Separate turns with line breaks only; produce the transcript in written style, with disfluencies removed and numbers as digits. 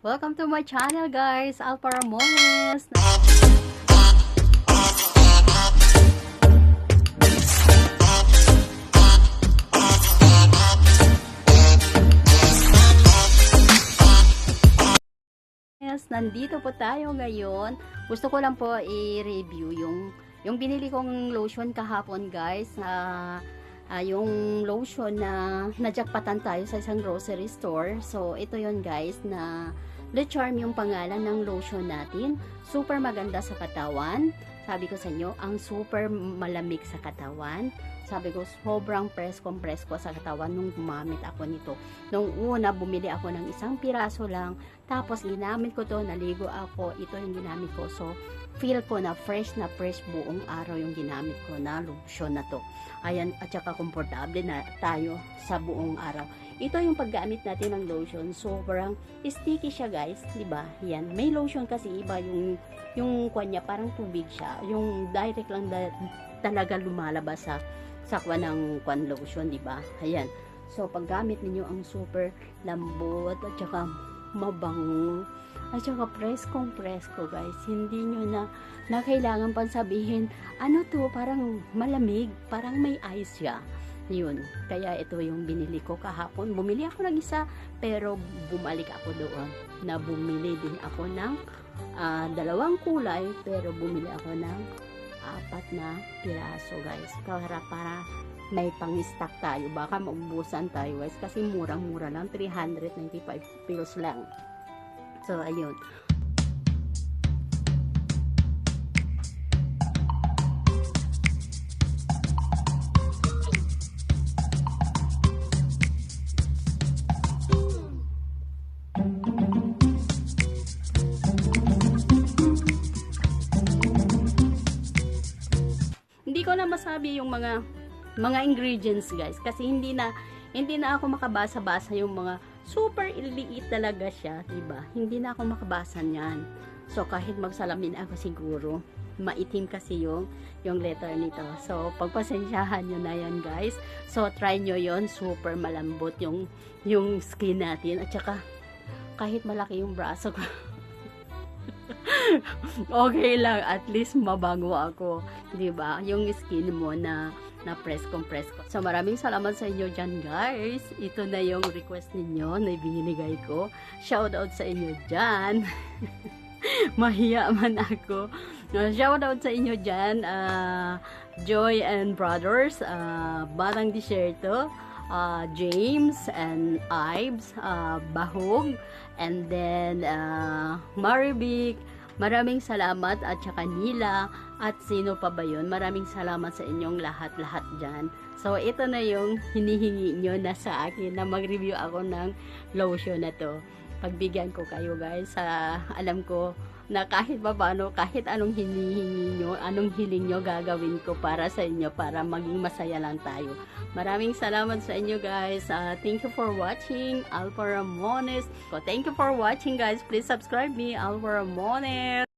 Welcome to my channel, guys. Alpha Ramones. Yes, nandito po tayo ngayon. Gusto ko lang po i-review yung binili kong lotion kahapon, guys. Yung lotion na najakpatan tayo sa isang grocery store. So, ito yon guys, na Le Charme yung pangalan ng lotion natin. Super maganda sa katawan. Sabi ko sa inyo, ang super malamig sa katawan. Sabi ko, sobrang presko sa katawan nung gumamit ako nito. Nung una, bumili ako ng isang piraso lang. Tapos, ginamit ko to, naligo ako. Ito yung ginamit ko. So, feel ko na fresh buong araw yung ginamit ko na lotion na to. Ayan, at saka komportable na tayo sa buong araw. Ito yung paggamit natin ng lotion. Sobrang sticky siya, guys. Diba? Yan. May lotion kasi iba yung kanya, parang tubig siya. Yung direct lang talaga lumalabas sa kwan ng kwan lotion, diba? Ayan. So, paggamit ninyo ang super lambot at saka mabango. At saka presko, guys. Hindi nyo na kailangan pang sabihin, ano to, parang malamig, parang may ice siya. Yun. Kaya ito yung binili ko kahapon. Bumili ako ng isa, pero bumalik ako doon na bumili din ako ng dalawang kulay, pero bumili ako ng 4 na piraso, guys. Para may pang-stock tayo. Baka maubusan tayo, guys. Kasi murang-mura lang. 395 pesos lang. So, ayun. Hindi ko na masabi yung mga ingredients, guys, kasi hindi na ako makabasa-basa yung mga super iliit talaga siya, diba? Hindi na ako makabasa niyan. So, kahit magsalamin ako siguro, maitim kasi yung letter nito. So, pagpasensyahan nyo na yan, guys. So, try nyo yon. Super malambot yung skin natin. At saka, kahit malaki yung braso ko, okay lang, at least mabango ako, 'di ba? Yung skin mo na presko. So, maraming salamat sa inyo dyan, guys. Ito na yung request ninyo na binigay ko. Shout out sa inyo dyan. Mahiya man ako. Shout out sa inyo dyan, Joy and Brothers, Batang Desierto, James and Ives, Bahog, and then Marivic. Maraming salamat, at saka Nila, at sino pa ba yun? Maraming salamat sa inyong lahat dyan. So, ito na yung hinihingi nyo na sa akin na mag-review ako ng lotion na to. Pagbigyan ko kayo, guys. Alam ko na kahit paano, kahit anong hinihingi nyo, anong hiling nyo, gagawin ko para sa inyo, para maging masaya lang tayo. Maraming salamat sa inyo, guys. Thank you for watching. Alpha Ramones. Thank you for watching, guys. Please subscribe me, Alpha Ramones.